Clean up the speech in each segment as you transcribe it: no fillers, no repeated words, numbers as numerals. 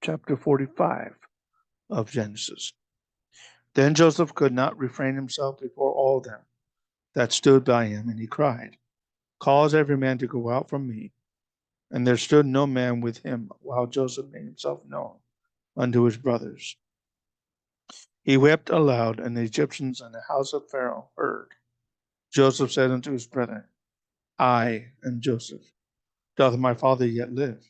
chapter 45 of Genesis. Then Joseph could not refrain himself before all them that stood by him, and he cried, Cause every man to go out from me. And there stood no man with him, while Joseph made himself known unto his brothers. He wept aloud, and the Egyptians and the house of Pharaoh heard. Joseph said unto his brethren, I am Joseph. Doth my father yet live?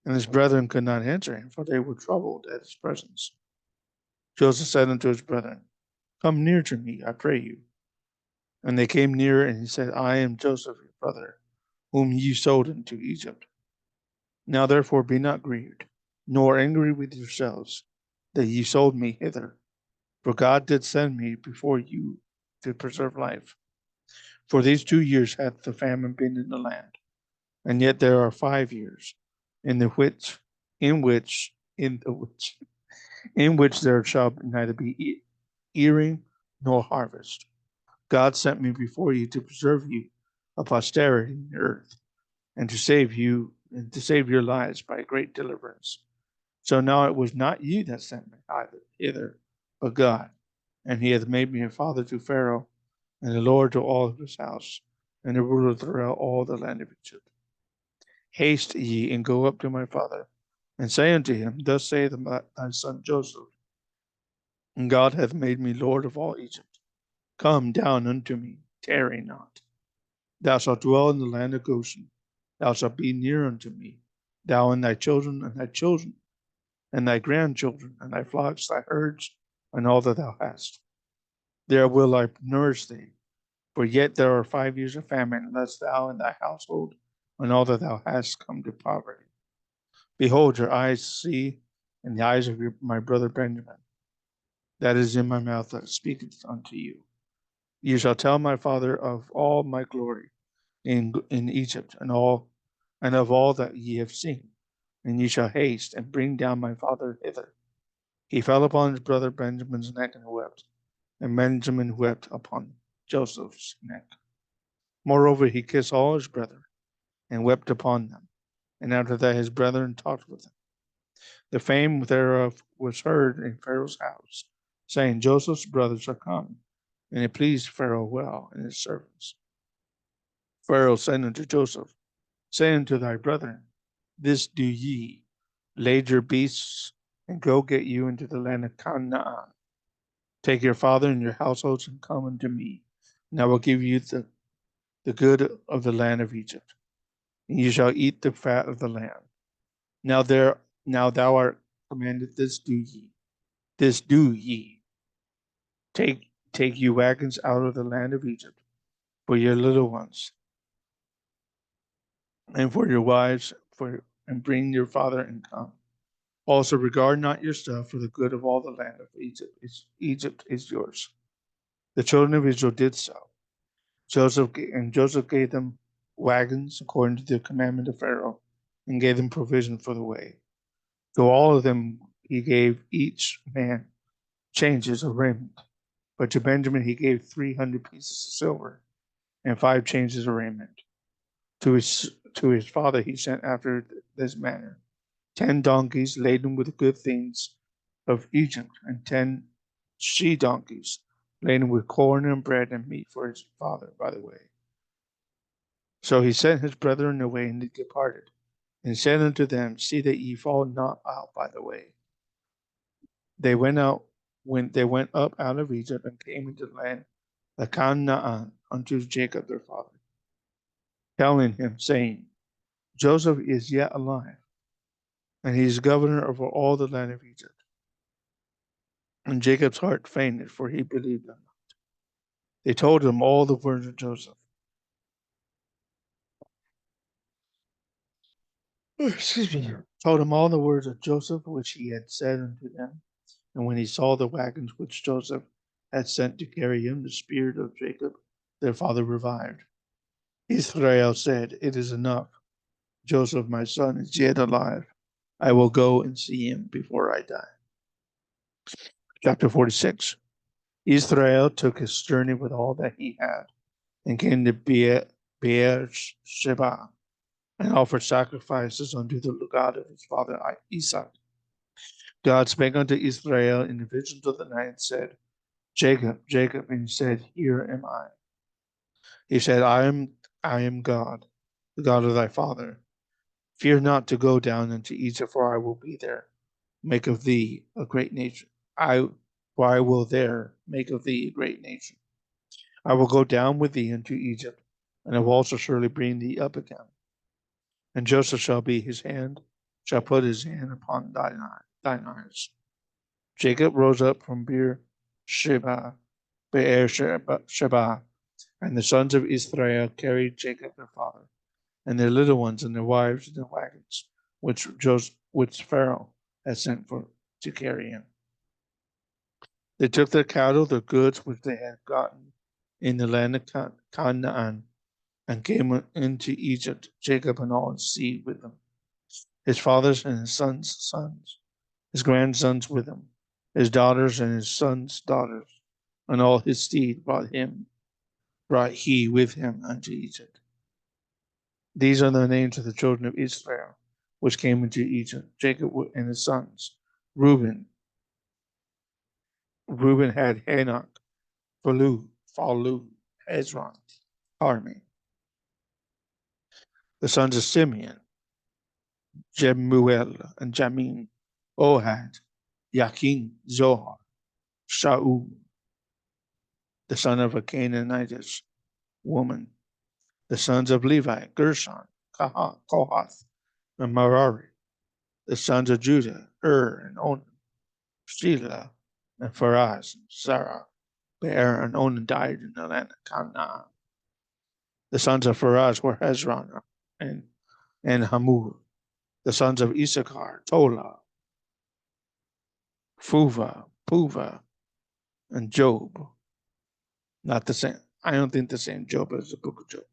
And his brethren could not answer him, for they were troubled at his presence. Joseph said unto his brethren, Come near to me, I pray you. And they came near, and he said, I am Joseph, your brother, whom ye sold into Egypt. Now therefore be not grieved, nor angry with yourselves, that ye sold me hither. For God did send me before you to preserve life. For these 2 years hath the famine been in the land, and yet there are 5 years, in which there shall neither be earing nor harvest. God sent me before you to preserve you a posterity in the earth, and to save you and to save your lives by great deliverance. So now it was not you that sent me hither, but God. And he hath made me a father to Pharaoh, and a lord to all of his house, and a ruler throughout all the land of Egypt. Haste ye, and go up to my father, and say unto him, Thus saith thy son Joseph, and God hath made me lord of all Egypt. Come down unto me, tarry not. Thou shalt dwell in the land of Goshen. Thou shalt be near unto me, thou and thy children, and thy children, and thy grandchildren, and thy flocks, thy herds, and all that thou hast. There will I nourish thee. For yet there are 5 years of famine, lest thou and thy household and all that thou hast come to poverty. Behold, your eyes see, and the eyes of my brother Benjamin, that is in my mouth that speaketh unto you. You shall tell my father of all my glory in Egypt, and of all that ye have seen, and ye shall haste and bring down my father hither. He fell upon his brother Benjamin's neck and wept, and Benjamin wept upon Joseph's neck. Moreover, he kissed all his brethren, and wept upon them. And after that his brethren talked with him. The fame thereof was heard in Pharaoh's house, saying, Joseph's brothers are come. And it pleased Pharaoh well and his servants. Pharaoh said unto Joseph, Say unto thy brethren, This do ye, lade your beasts, and go get you into the land of Canaan. Take your father and your households, and come unto me, and I will give you the good of the land of Egypt, and you shall eat the fat of the land. Now thou art commanded, this do ye. Take you wagons out of the land of Egypt for your little ones, and for your wives, and bring your father and come. Also regard not your stuff, for the good of all the land of Egypt is yours. The children of Israel did so. Joseph gave them wagons according to the commandment of Pharaoh, and gave them provision for the way. To all of them he gave each man changes of raiment. But to Benjamin he gave 300 pieces of silver and 5 changes of raiment. To his father he sent after this manner 10 donkeys laden with good things of Egypt, and 10 she donkeys laden with corn and bread and meat for his father by the way. So he sent his brethren away, and they departed, and said unto them, See that ye fall not out by the way. They went up out of Egypt, and came into the land of Canaan unto Jacob their father, telling him, saying, Joseph is yet alive, and he is governor over all the land of Egypt. And Jacob's heart fainted, for he believed them not. They told him all the words of Joseph. Excuse me. Told him all the words of Joseph which he had said unto them. And when he saw the wagons which Joseph had sent to carry him, the spirit of Jacob their father revived. Israel said, It is enough. Joseph, my son, is yet alive. I will go and see him before I die. Chapter 46. Israel took his journey with all that he had, and came to Beersheba, and offered sacrifices unto the God of his father Isaac. God spake unto Israel in the visions of the night and said, Jacob, Jacob, and he said, Here am I. He said, I am God, the God of thy father. Fear not to go down into Egypt, for I will be there. Make of thee a great nation. For I will there make of thee a great nation. I will go down with thee into Egypt, and I will also surely bring thee up again. And Joseph shall be his hand, shall put his hand upon thine eyes. Jacob rose up from Beer Sheba, and the sons of Israel carried Jacob their father, and their little ones and their wives in the wagons, which Pharaoh had sent for to carry him. They took their cattle, their goods which they had gotten in the land of Canaan, and came into Egypt, Jacob and all his seed with them, his fathers and his sons' his grandsons with him, his daughters and his sons' daughters, and all his seed brought he with him unto Egypt. These are the names of the children of Israel, which came into Egypt, Jacob and his sons. Reuben had Hanok, Phalu, Hezron, Carmi. The sons of Simeon, Jemuel and Jamin, Ohad, Yakin, Zohar, Shaul, the son of a Canaanitish woman. The sons of Levi, Gershon, Kohath, and Merari. The sons of Judah, and Onan, Shelah, and Pharez, and Sarah. Be'er and Onan died in the land of Canaan. The sons of Pharez were Hezron and Hamul. The sons of Issachar, Tola, Puva, and Job. Not the same. I don't think the same Job as the book of Job.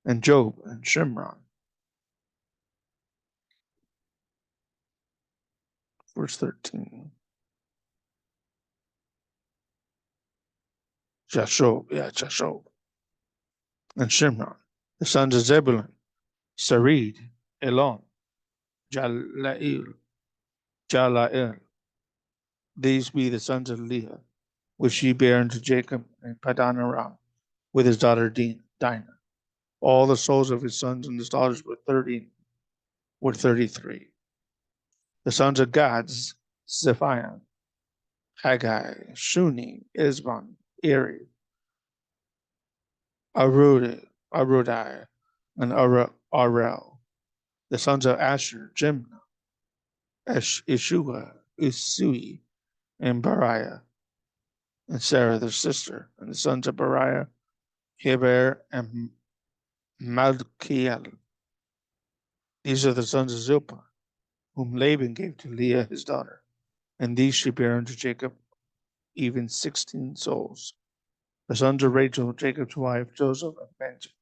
And Job and Shimron. Verse 13. Jashob. And Shimron. The sons of Zebulun, Sarid, Elon, Jalael. These be the sons of Leah, which she bare unto Jacob and Padan Aram, with his daughter Dinah. All the souls of his sons and his daughters were 33. The sons of Gad, Zephiah, Haggai, Shuni, Isban, Eri, Arudai, and Arel. The sons of Asher, Jimna, Ishua, Isui, and Bariah, and Sarah their sister. And the sons of Bariah, Heber, and Malkiel. These are the sons of Zilpah, whom Laban gave to Leah his daughter. And these she bare unto Jacob, even 16 souls. The sons of Rachel, Jacob's wife, Joseph, and Benjamin.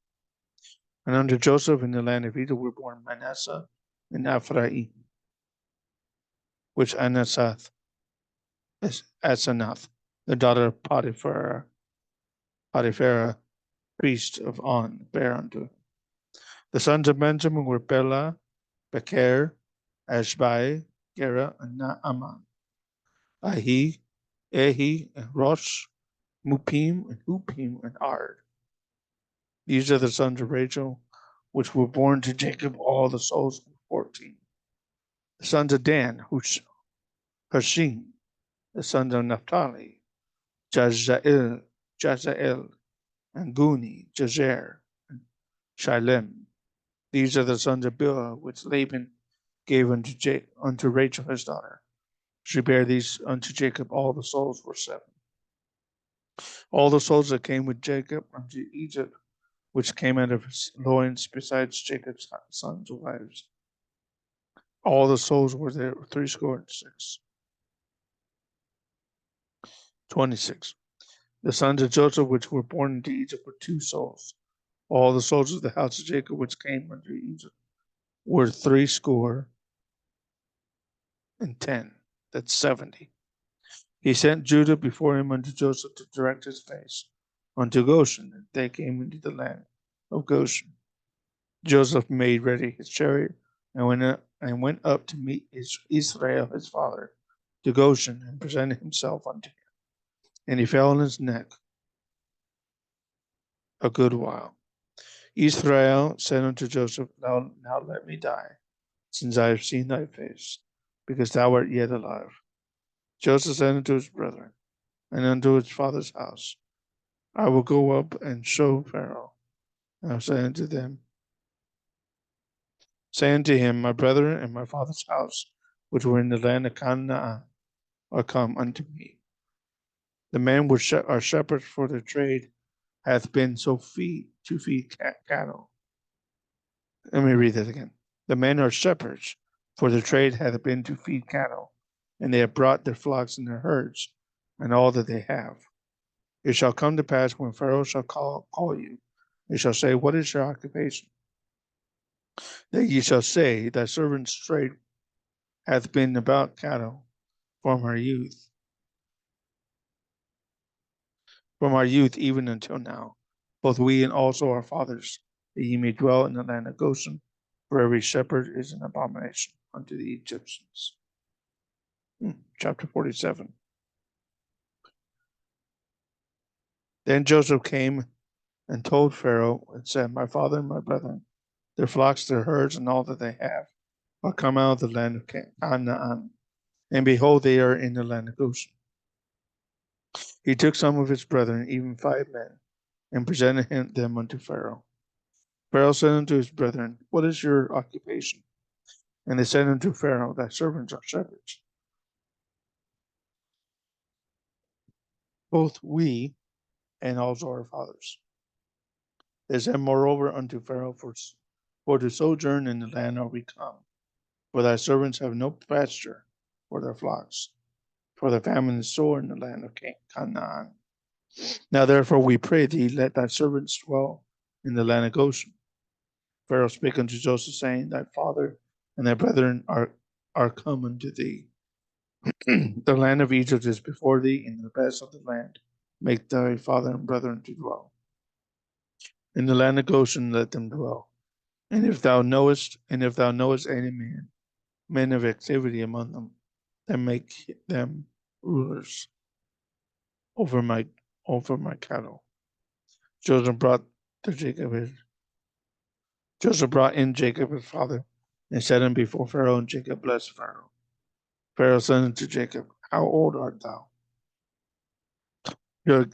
And unto Joseph in the land of Edom were born Manasseh and Ephraim, which Asenath, the daughter of Potiphar, priest of On, bare unto him. The sons of Benjamin were Bela, Becher, Ashbai, Gera, and Naaman. Ehi, and Rosh, Mupim, and Hupim, and Ard. These are the sons of Rachel, which were born to Jacob. All the souls were 14. The sons of Dan, Hashim. The sons of Naphtali, Jazael, and Guni, Jazer, and Shilem. These are the sons of Bilhah, which Laban gave unto Rachel his daughter. She bare these unto Jacob. All the souls were 7. All the souls that came with Jacob unto Egypt, which came out of his loins, besides Jacob's sons' wives. All the souls were there, 66. 26. The sons of Joseph, which were born into Egypt, were 2 souls. All the souls of the house of Jacob, which came unto Egypt, were 70. That's 70. He sent Judah before him unto Joseph to direct his face unto Goshen, and they came into the land of Goshen. Joseph made ready his chariot and went up to meet Israel his father to Goshen and presented himself unto him. And he fell on his neck a good while. Israel said unto Joseph, now let me die, since I have seen thy face, because thou art yet alive. Joseph said unto his brethren and unto his father's house, I will go up and show Pharaoh. And I said unto them, say unto him, my brethren and my father's house, which were in the land of Canaan, are come unto me. The men which are shepherds for their trade hath been to feed cattle. Let me read that again. The men are shepherds, for their trade hath been to feed cattle, and they have brought their flocks and their herds, and all that they have. It shall come to pass when Pharaoh shall call you, he shall say, what is your occupation? That ye shall say, thy servant's trade hath been about cattle from our youth even until now, both we and also our fathers, that ye may dwell in the land of Goshen, for every shepherd is an abomination unto the Egyptians. Chapter 47. Then Joseph came and told Pharaoh and said, my father and my brethren, their flocks, their herds, and all that they have, are come out of the land of Canaan, and behold, they are in the land of Goshen. He took some of his brethren, even 5 men, and presented them unto Pharaoh. Pharaoh said unto his brethren, what is your occupation? And they said unto Pharaoh, thy servants are shepherds, both we and also our fathers. They said moreover unto Pharaoh, for to sojourn in the land are we come, for thy servants have no pasture for their flocks, for the famine is sore in the land of Canaan. Now therefore we pray thee, let thy servants dwell in the land of Goshen. Pharaoh spake unto Joseph, saying, thy father and thy brethren are come unto thee. The land of Egypt is before thee, in the best of the land make thy father and brethren to dwell. In the land of Goshen let them dwell. And if thou knowest any men of activity among them, then make them rulers over my cattle. Joseph brought in Jacob his father, and set him before Pharaoh, and Jacob blessed Pharaoh. Pharaoh said unto Jacob, how old art thou?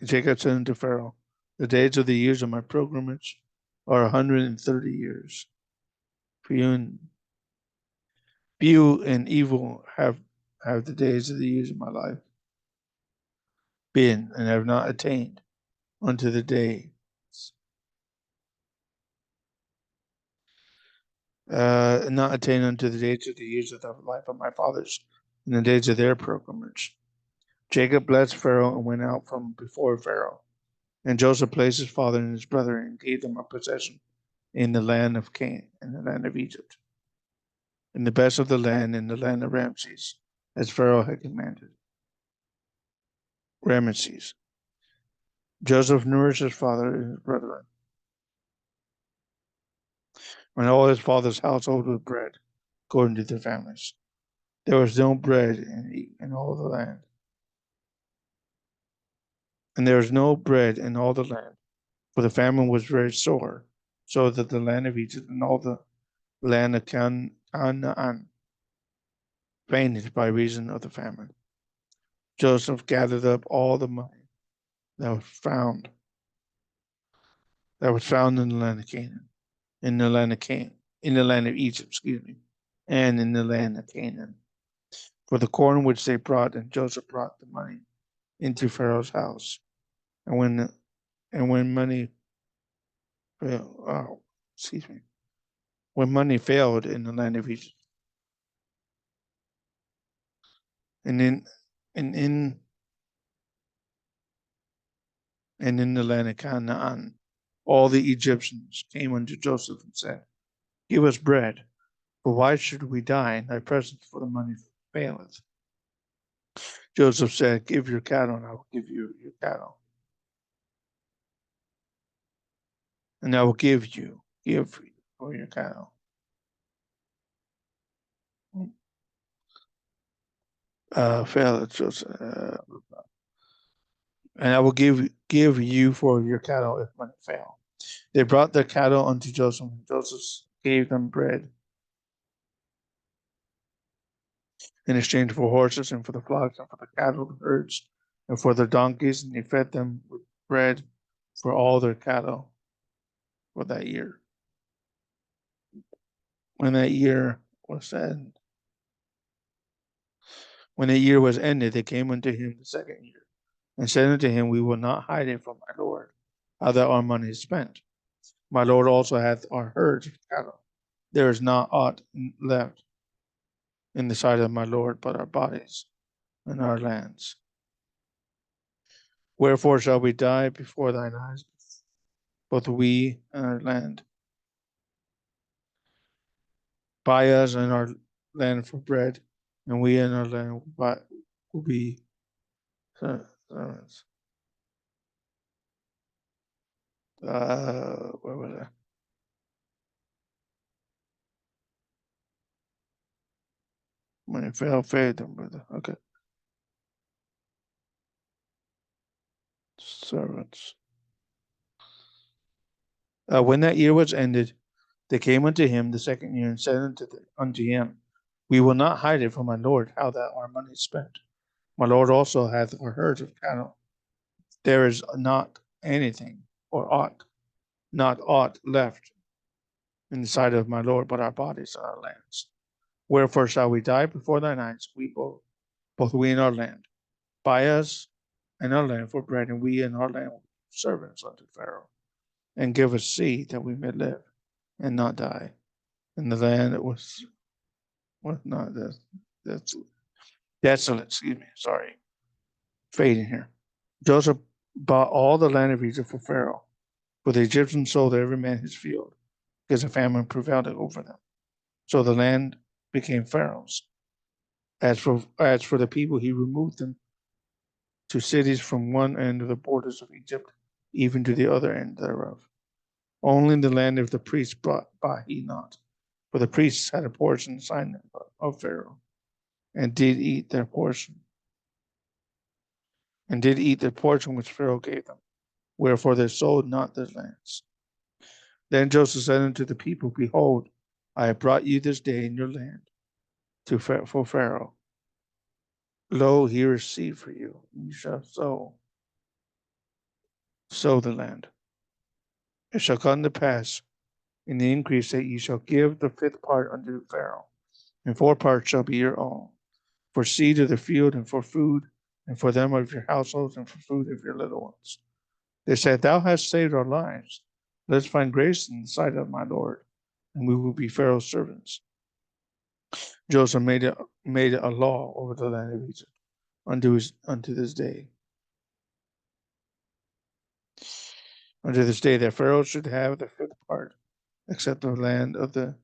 Jacob said unto Pharaoh, the days of the years of my pilgrimage are 130 years. Few and evil have the days of the years of my life been, and have not attained unto the day. Not attained unto the days of the years of the life of my fathers, in the days of their pilgrimage. Jacob blessed Pharaoh and went out from before Pharaoh. And Joseph placed his father and his brother and gave them a possession in the land of Canaan, in the land of Egypt, in the best of the land, in the land of Ramses, as Pharaoh had commanded. Ramesses. Joseph nourished his father and his brethren, and all his father's household with bread, according to their families. There was no bread in all the land. And there was no bread in all the land, for the famine was very sore, so that the land of Egypt and all the land of Canaan fainted by reason of the famine. Joseph gathered up all the money that was found in the land of Canaan, in the land of Egypt, and in the land of Canaan. For the corn which they brought, and Joseph brought the money into Pharaoh's house. And when money failed in the land of Egypt, and in the land of Canaan, all the Egyptians came unto Joseph and said, give us bread, for why should we die in thy presence, for the money faileth? Joseph said, give your cattle, and I will give you your cattle. And I will give for your cattle. And I will give you for your cattle if money fail. They brought their cattle unto Joseph, and Joseph gave them bread in exchange for horses and for the flocks and for the cattle, the herds, and for the donkeys, and he fed them with bread for all their cattle for that year. When that year was ended, they came unto him the second year, and said unto him, We will not hide it from my Lord, how that our money is spent. My Lord also hath our herds of cattle. There is not aught left in the sight of my Lord but our bodies and our lands. Wherefore shall we die before thine eyes, both we and our land? Buy us and our land for bread, and we and our land will be servants. Where was I? When it fell, fade them, brother. Okay. Servants. When that year was ended, they came unto him the second year and said unto him, We will not hide it from my Lord, how that our money is spent. My Lord also hath our herds of cattle. There is not anything or not aught left in the sight of my Lord but our bodies and our lands. Wherefore shall we die before thine eyes, we both we and our land? Buy us and our land for bread, and we and our land will be servants unto Pharaoh, and give us seed that we may live and not die. And the land was not that's desolate, excuse me, sorry, fading here. Joseph bought all the land of Egypt for Pharaoh, for the Egyptians sold every man his field, because a famine prevailed over them. So the land became Pharaoh's. As for the people, he removed them to cities from one end of the borders of Egypt, even to the other end thereof. Only the land of the priests bought he not, for the priests had a portion assigned of Pharaoh, and did eat their portion, which Pharaoh gave them. Wherefore they sold not their lands. Then Joseph said unto the people, Behold, I have brought you this day in your land for Pharaoh. Lo, here is seed for you. You shall sow the land. It shall come to pass in the increase that ye shall give the fifth part unto Pharaoh, and 4 parts shall be your own, for seed of the field, and for food, and for them of your households, and for food of your little ones. They said, Thou hast saved our lives. Let us find grace in the sight of my Lord, and we will be Pharaoh's servants. Joseph made a law over the land of Egypt unto this day. Unto this day, that Pharaoh should have the fifth part, except the land of the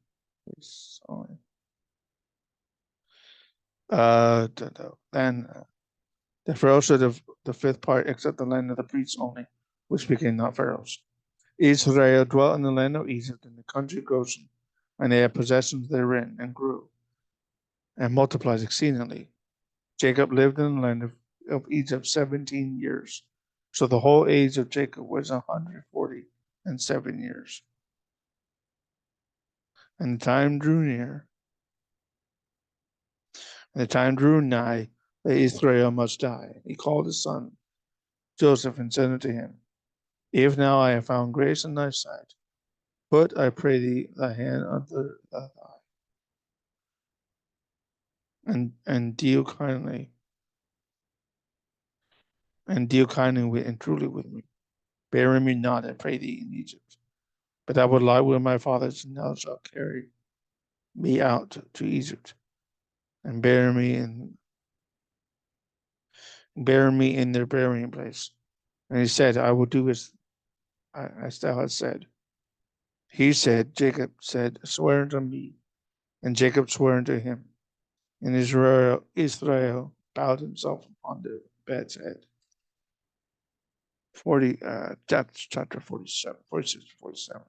then the Pharaoh should have the fifth part, except the land of the priests only, which became not Pharaoh's. Israel dwelt in the land of Egypt, in the country Goshen, and they had possessions therein, and grew, and multiplied exceedingly. Jacob lived in the land of Egypt 17 years. So the whole age of Jacob was 147 years. And the time drew near, and the time drew nigh that Israel must die. He called his son Joseph and said unto him, If now I have found grace in thy sight, put, I pray thee, thy hand under thy thigh, and deal kindly, and truly with me. Bury me not, I pray thee, in Egypt, but I will lie with my fathers, and thou shalt carry me out to Egypt, and bury me in their burying place. And he said, I will do as thou hast said. He said, Jacob said, Swear unto me. And Jacob swore unto him. And Israel bowed himself upon the bed's head. 40, chapter 47, 46 to 47.